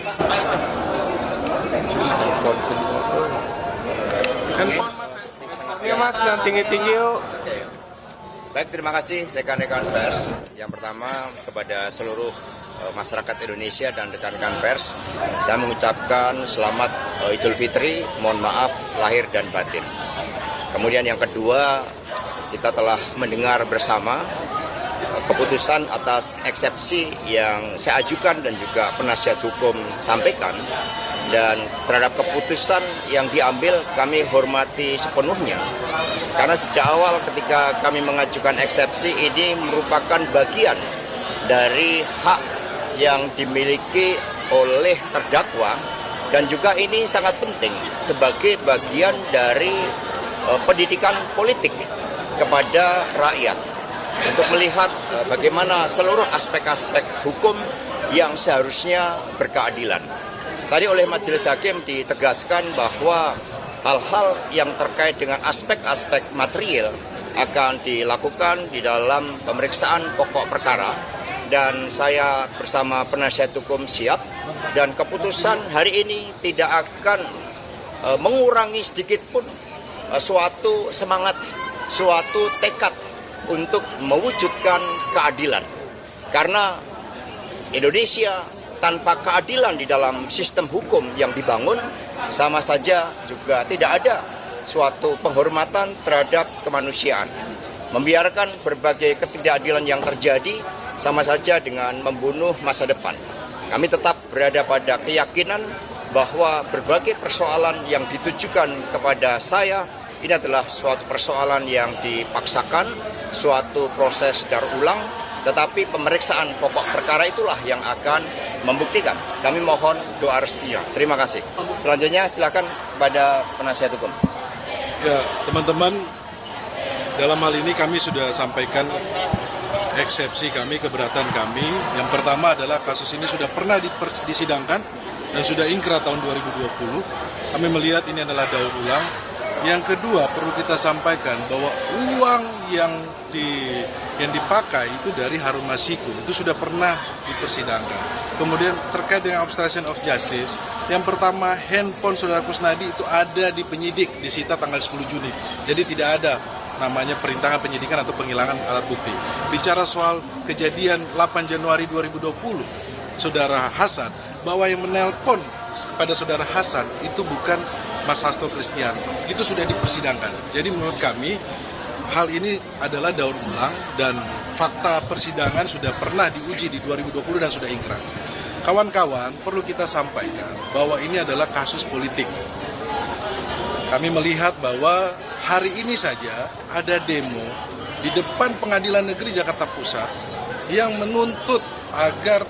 Handphone mas, ya mas, yang tinggi-tinggi yuk. Baik, terima kasih rekan-rekan pers. Yang pertama kepada seluruh masyarakat Indonesia dan rekan-rekan pers, saya mengucapkan selamat Idul Fitri, mohon maaf lahir dan batin. Kemudian yang kedua, kita telah mendengar bersama keputusan atas eksepsi yang saya ajukan dan juga penasihat hukum sampaikan. Dan terhadap keputusan yang diambil kami hormati sepenuhnya. Karena sejak awal ketika kami mengajukan eksepsi ini merupakan bagian dari hak yang dimiliki oleh terdakwa. Dan juga ini sangat penting sebagai bagian dari pendidikan politik kepada rakyat. Untuk melihat bagaimana seluruh aspek-aspek hukum yang seharusnya berkeadilan. Tadi oleh Majelis Hakim ditegaskan bahwa hal-hal yang terkait dengan aspek-aspek material akan dilakukan di dalam pemeriksaan pokok perkara. Dan saya bersama penasihat hukum siap dan keputusan hari ini tidak akan mengurangi sedikit pun suatu semangat, suatu tekad untuk mewujudkan keadilan. Karena Indonesia tanpa keadilan di dalam sistem hukum yang dibangun, sama saja juga tidak ada suatu penghormatan terhadap kemanusiaan. Membiarkan berbagai ketidakadilan yang terjadi, sama saja dengan membunuh masa depan. Kami tetap berada pada keyakinan bahwa berbagai persoalan yang ditujukan kepada saya, ini adalah suatu persoalan yang dipaksakan, suatu proses daur ulang, tetapi pemeriksaan pokok perkara itulah yang akan membuktikan. Kami mohon doa restunya. Terima kasih. Selanjutnya silakan kepada penasihat hukum. Ya, teman-teman, dalam hal ini kami sudah sampaikan eksepsi kami, keberatan kami. Yang pertama adalah kasus ini sudah pernah disidangkan dan sudah ingkrah tahun 2020. Kami melihat ini adalah daur ulang. Yang kedua, perlu kita sampaikan bahwa uang yang dipakai itu dari Harun Masiku, itu sudah pernah dipersidangkan. Kemudian terkait dengan obstruction of justice, yang pertama handphone saudara Kusnadi itu ada di penyidik, disita tanggal 10 Juni. Jadi tidak ada namanya perintangan penyidikan atau penghilangan alat bukti. Bicara soal kejadian 8 Januari 2020, saudara Hasan, bahwa yang menelpon pada saudara Hasan itu bukan Mas Hasto Kristianto, itu sudah dipersidangkan. Jadi menurut kami hal ini adalah daur ulang dan fakta persidangan sudah pernah diuji di 2020 dan sudah ingkrah. Kawan-kawan, perlu kita sampaikan bahwa ini adalah kasus politik. Kami melihat bahwa hari ini saja ada demo di depan Pengadilan Negeri Jakarta Pusat yang menuntut agar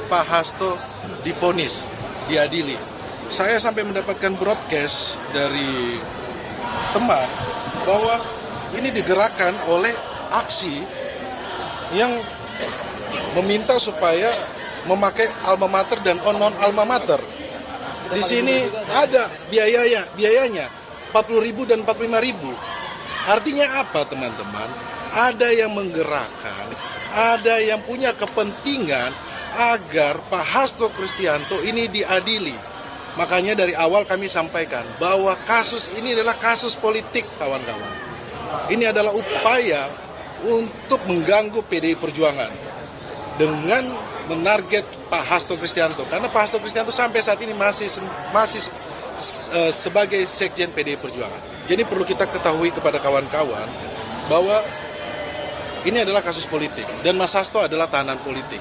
Pak Hasto divonis, diadili. Saya sampai mendapatkan broadcast dari teman bahwa ini digerakkan oleh aksi yang meminta supaya memakai alma mater dan non alma mater. Di sini ada biayanya 40.000 dan 45.000. Artinya apa, teman-teman? Ada yang menggerakkan, ada yang punya kepentingan agar Pak Hasto Kristianto ini diadili. Makanya dari awal kami sampaikan bahwa kasus ini adalah kasus politik, kawan-kawan. Ini adalah upaya untuk mengganggu PDI Perjuangan dengan menarget Pak Hasto Kristianto. Karena Pak Hasto Kristianto sampai saat ini masih sebagai sekjen PDI Perjuangan. Jadi perlu kita ketahui kepada kawan-kawan bahwa ini adalah kasus politik dan Mas Hasto adalah tahanan politik.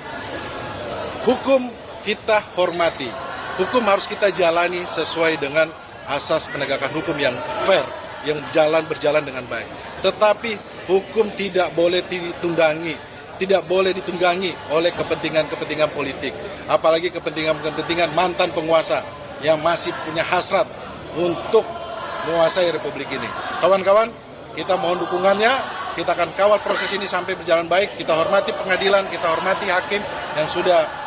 Hukum kita hormati. Hukum harus kita jalani sesuai dengan asas penegakan hukum yang fair, yang berjalan dengan baik. Tetapi hukum tidak boleh ditunggangi, tidak boleh ditunggangi oleh kepentingan-kepentingan politik. Apalagi kepentingan-kepentingan mantan penguasa yang masih punya hasrat untuk menguasai republik ini. Kawan-kawan, kita mohon dukungannya, kita akan kawal proses ini sampai berjalan baik. Kita hormati pengadilan, kita hormati hakim yang sudah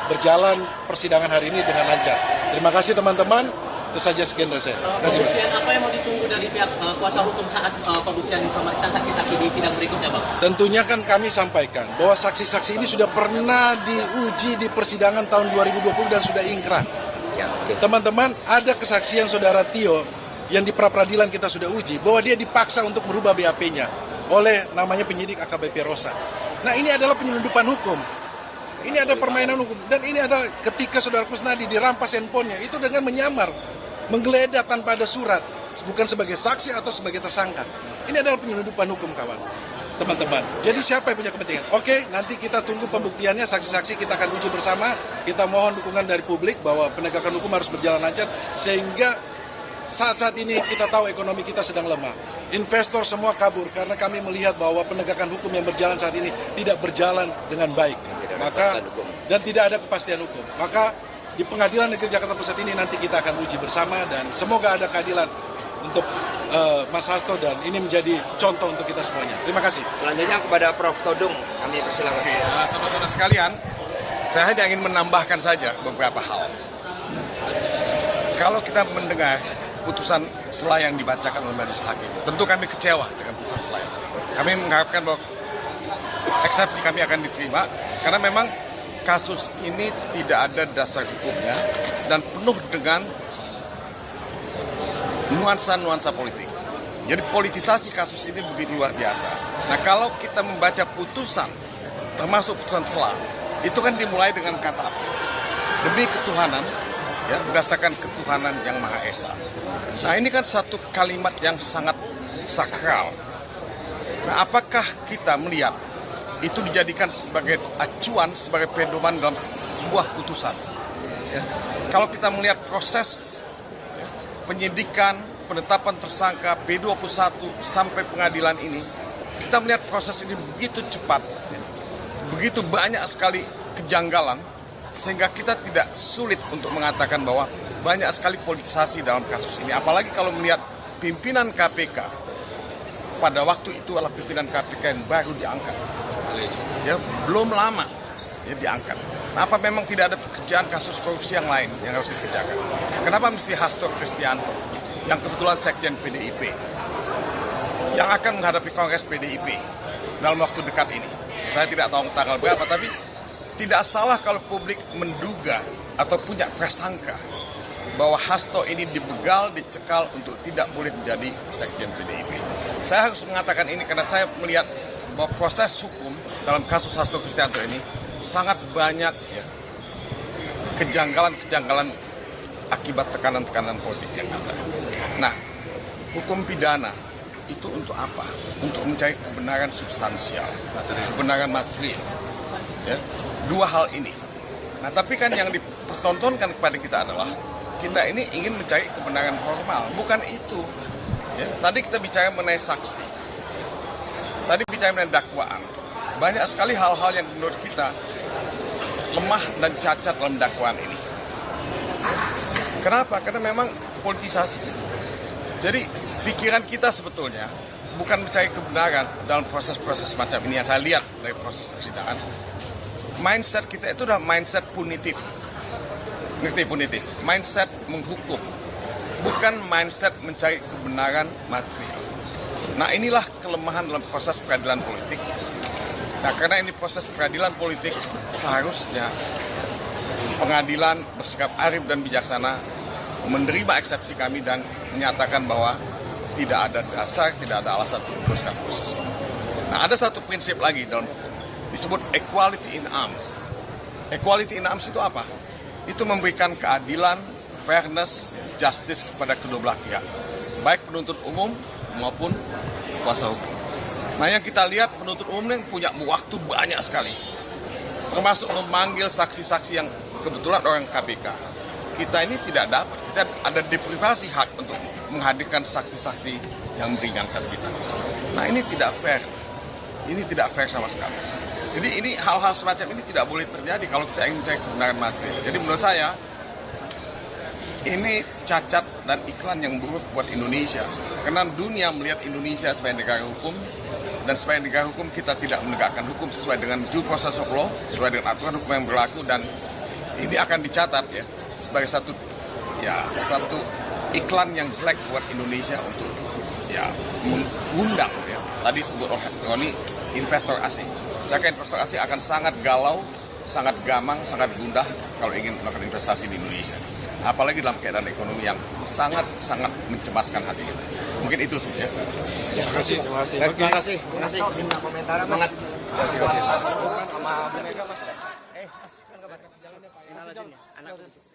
berjalan persidangan hari ini dengan lancar. Terima kasih teman-teman. Itu saja sekian dari saya. Terima kasih, Mas. Pembuktian apa yang mau ditunggu dari pihak kuasa hukum saat pembuktian pemeriksaan saksi-saksi di sidang berikutnya, Bang? Tentunya kan kami sampaikan bahwa saksi-saksi ini sudah pernah diuji di persidangan tahun 2020 dan sudah ingkrah. Ya, oke. Teman-teman, ada kesaksian saudara Tio yang di pra-peradilan kita sudah uji bahwa dia dipaksa untuk merubah BAP-nya oleh namanya penyidik AKBP Rosa. Nah, ini adalah penyelundupan hukum. Ini ada permainan hukum. Dan ini adalah ketika saudara Kusnadi dirampas handphonenya, itu dengan menyamar, menggeledah tanpa ada surat, bukan sebagai saksi atau sebagai tersangka. Ini adalah penyelundupan hukum, kawan. Teman-teman, jadi siapa yang punya kepentingan? Oke, nanti kita tunggu pembuktiannya, saksi-saksi kita akan uji bersama. Kita mohon dukungan dari publik bahwa penegakan hukum harus berjalan lancar, sehingga saat-saat ini kita tahu ekonomi kita sedang lemah. Investor semua kabur karena kami melihat bahwa penegakan hukum yang berjalan saat ini tidak berjalan dengan baik. Dan tidak ada kepastian hukum. Maka di Pengadilan Negeri Jakarta Pusat ini nanti kita akan uji bersama dan semoga ada keadilan untuk Mas Hasto dan ini menjadi contoh untuk kita semuanya. Terima kasih. Selanjutnya kepada Prof. Todung, kami persilakan. Oke, saudara-saudara sekalian, saya hanya ingin menambahkan saja beberapa hal. Kalau kita mendengar putusan sela yang dibacakan oleh majelis hakim, tentu kami kecewa dengan putusan sela. Kami mengharapkan bahwa eksepsi kami akan diterima, karena memang kasus ini tidak ada dasar hukumnya dan penuh dengan nuansa-nuansa politik. Jadi politisasi kasus ini begitu luar biasa. Nah, kalau kita membaca putusan, termasuk putusan sela, itu kan dimulai dengan kata apa? Demi ketuhanan, ya, berdasarkan ketuhanan yang Maha Esa. Nah, ini kan satu kalimat yang sangat sakral. Nah, apakah kita melihat itu dijadikan sebagai acuan, sebagai pedoman dalam sebuah putusan? Ya. Kalau kita melihat proses ya, penyidikan, penetapan tersangka B21 sampai pengadilan ini, kita melihat proses ini begitu cepat, ya, begitu banyak sekali kejanggalan, sehingga kita tidak sulit untuk mengatakan bahwa banyak sekali politisasi dalam kasus ini. Apalagi kalau melihat pimpinan KPK pada waktu itu adalah pimpinan KPK yang baru diangkat. Ya, belum lama ya diangkat. Nah, apa memang tidak ada pekerjaan kasus korupsi yang lain yang harus dikerjakan? Kenapa mesti Hasto Kristianto yang kebetulan sekjen PDIP yang akan menghadapi Kongres PDIP dalam waktu dekat ini? Saya tidak tahu tanggal berapa, tapi tidak salah kalau publik menduga atau punya prasangka bahwa Hasto ini dibegal, dicekal untuk tidak boleh menjadi sekjen PDIP. Saya harus mengatakan ini karena saya melihat bahwa proses hukum dalam kasus Hasto Kristianto ini sangat banyak ya, kejanggalan-kejanggalan akibat tekanan-tekanan politik yang ada. Nah, hukum pidana itu untuk apa? Untuk mencari kebenaran substansial, kebenaran material. Ya. Dua hal ini. Nah, tapi kan yang dipertontonkan kepada kita adalah kita ini ingin mencari kebenaran formal, bukan itu. Ya. Tadi kita bicara mengenai saksi, tadi bicara mengenai dakwaan. Banyak sekali hal-hal yang menurut kita lemah dan cacat dalam dakwaan ini. Kenapa? Karena memang politisasi. Jadi pikiran kita sebetulnya bukan mencari kebenaran dalam proses-proses semacam ini yang saya lihat dari proses persidangan. Mindset kita itu udah mindset punitif. Ngerti punitif? Mindset menghukum. Bukan mindset mencari kebenaran material. Nah, inilah kelemahan dalam proses peradilan politik. Nah, karena ini proses peradilan politik, seharusnya pengadilan bersikap arif dan bijaksana menerima eksepsi kami dan menyatakan bahwa tidak ada dasar, tidak ada alasan untuk meneruskan proses ini. Nah, ada satu prinsip lagi dalam disebut equality in arms. Equality in arms itu apa? Itu memberikan keadilan, fairness, justice kepada kedua belah pihak, baik penuntut umum maupun kuasa hukum. Nah, yang kita lihat penuntut umum yang punya waktu banyak sekali, termasuk memanggil saksi-saksi yang kebetulan orang KPK. Kita ini tidak dapat, kita ada deprivasi hak untuk menghadirkan saksi-saksi yang meringankan kita. Nah, ini tidak fair. Ini tidak fair sama sekali. Jadi ini hal-hal semacam ini tidak boleh terjadi kalau kita ingin mencari kebenaran material. Jadi menurut saya, ini cacat dan iklan yang buruk buat Indonesia. Karena dunia melihat Indonesia sebagai negara hukum, dan sebagai negara hukum kita tidak menegakkan hukum sesuai dengan due process of law, sesuai dengan aturan hukum yang berlaku, dan ini akan dicatat ya sebagai satu iklan yang jelek buat Indonesia untuk ya mengundang ya. Tadi disebut oleh Roni investor asing. Saya kira investor asing akan sangat galau, sangat gamang, sangat gundah kalau ingin melakukan investasi di Indonesia. Apalagi dalam keadaan ekonomi yang sangat mencemaskan hati kita. Mungkin itu ya. Terima kasih. Baik, terima kasih. Semangat. Anak